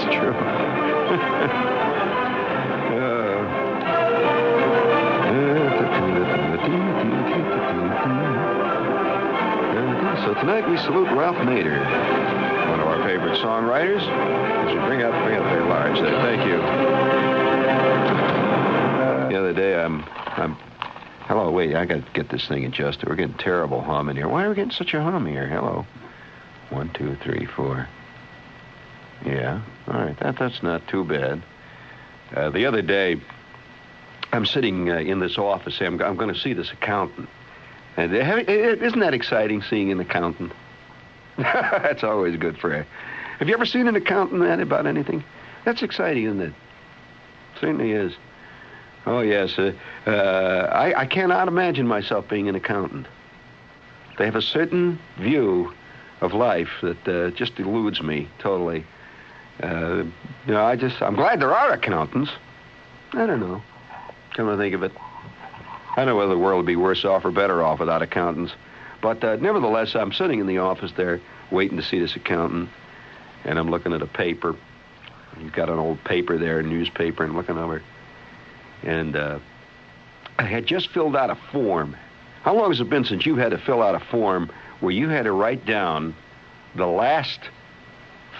That's true. So tonight we salute Ralph Nader, one of our favorite songwriters. As we bring up there, large there. Thank you. The other day, hello, wait, I got to get this thing adjusted. We're getting terrible hum in here. Why are we getting such a hum here? Hello. 1, 2, 3, 4. Yeah, all right, that's not too bad. The other day, I'm sitting in this office. I'm going to see this accountant. And isn't that exciting, seeing an accountant? That's always good for you. Have you ever seen an accountant about anything? That's exciting, isn't it? Certainly is. Oh, yes. I cannot imagine myself being an accountant. They have a certain view of life that just eludes me totally. I'm glad there are accountants. I don't know. Come to think of it. I don't know whether the world would be worse off or better off without accountants. But nevertheless, I'm sitting in the office there waiting to see this accountant, and I'm looking at a paper. He's got an old paper there, a newspaper, and looking over. And I had just filled out a form. How long has it been since you had to fill out a form where you had to write down the last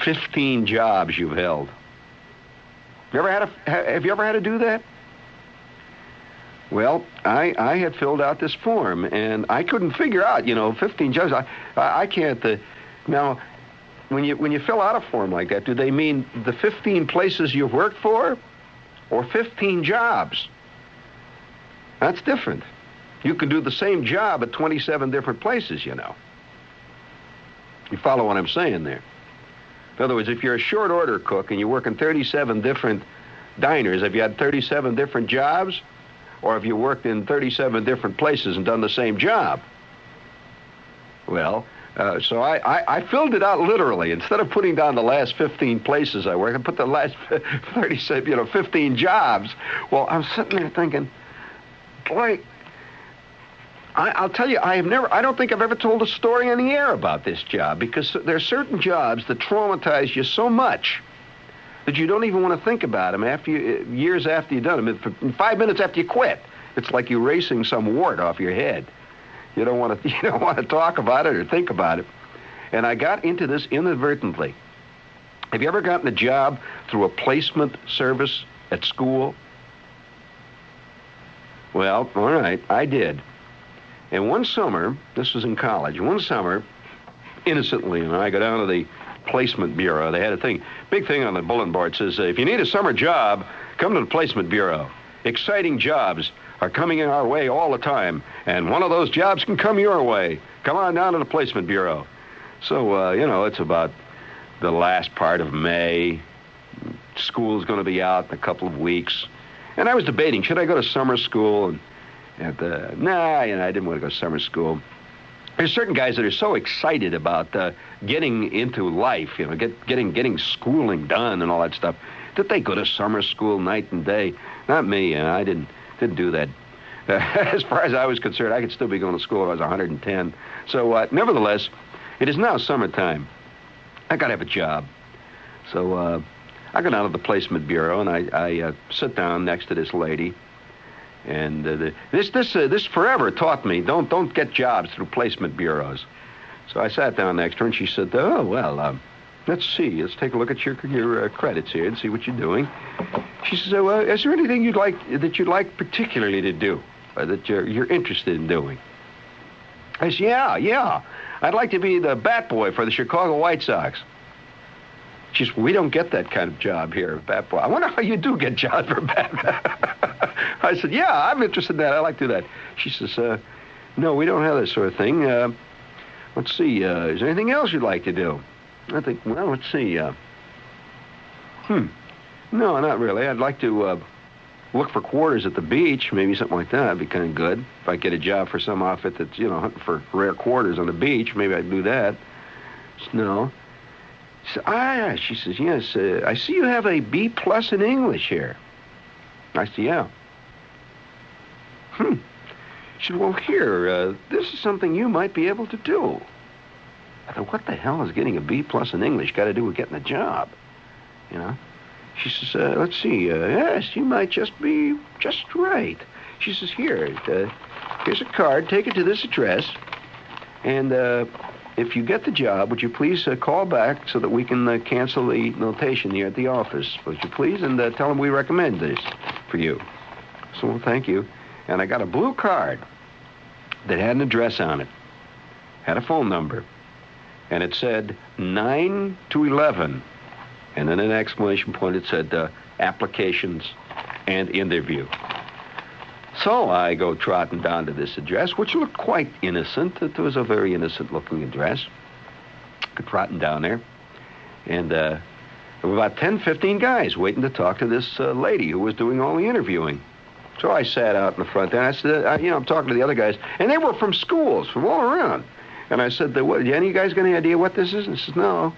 15 jobs you've held? Have you ever had to do that? Well, I had filled out this form, and I couldn't figure out, 15 jobs. I can't. Now, when you fill out a form like that, do they mean the 15 places you've worked for, or 15 jobs? That's different. You can do the same job at 27 different places, You follow what I'm saying there? In other words, if you're a short order cook and you work in 37 different diners, have you had 37 different jobs? Or have you worked in 37 different places and done the same job? Well, so I filled it out literally. Instead of putting down the last 15 places I worked, I put the last 15 jobs. Well, I'm sitting there thinking, boy, I'll tell you, I don't think I've ever told a story on the air about this job, because there are certain jobs that traumatize you so much that you don't even want to think about them years after you've done them. In 5 minutes after you quit, it's like you're erasing some wart off your head. You don't want to talk about it or think about it. And I got into this inadvertently. Have you ever gotten a job through a placement service at school? Well, all right, I did. And one summer, this was in college, innocently, I go down to the placement bureau. They had a big thing on the bulletin board. Says, if you need a summer job, come to the placement bureau. Exciting jobs are coming our way all the time, and one of those jobs can come your way. Come on down to the placement bureau. So, it's about the last part of May. School's going to be out in a couple of weeks. And I was debating, should I go to summer school? I didn't want to go to summer school. There's certain guys that are so excited about getting into life, getting schooling done and all that stuff, that they go to summer school night and day. Not me, I didn't do that. As far as I was concerned, I could still be going to school if I was 110. So, nevertheless, it is now summertime. I got to have a job. So, I go down to the placement bureau, and I sit down next to this lady. And this forever taught me, don't get jobs through placement bureaus. So I sat down next to her, and she said, let's see. Let's take a look at your credits here and see what you're doing. She said, well, is there anything you'd like particularly to do, or that you're interested in doing? I said, yeah. I'd like to be the bat boy for the Chicago White Sox. She said, we don't get that kind of job here, bat boy. I wonder how you do get jobs for bat. I said, yeah, I'm interested in that. I like to do that. She says, no, we don't have that sort of thing. Let's see, is there anything else you'd like to do? I think, well, let's see. No, not really. I'd like to look for quarters at the beach, maybe something like that. That'd be kind of good. If I get a job for some outfit that's, hunting for rare quarters on the beach, maybe I'd do that. No. So, she says, yes, I see you have a B+ in English here. I said, yeah. She said, well, here, this is something you might be able to do. I thought, what the hell is getting a B+ in English got to do with getting a job? you know. She says, let's see, yes, you might just be just right. She says, here's a card, take it to this address, and if you get the job, would you please call back so that we can cancel the notation here at the office, would you please, and tell them we recommend this for you. So, well, thank you. And I got a blue card that had an address on it, had a phone number, and it said 9 to 11. And then an exclamation point, it said applications and interview. So I go trotting down to this address, which looked quite innocent. It was a very innocent-looking address. Go trotting down there. And there were about 10, 15 guys waiting to talk to this lady who was doing all the interviewing. So I sat out in the front there, and I said, I'm talking to the other guys. And they were from schools, from all around. And I said, what, any of you guys got any idea what this is? And he says, no.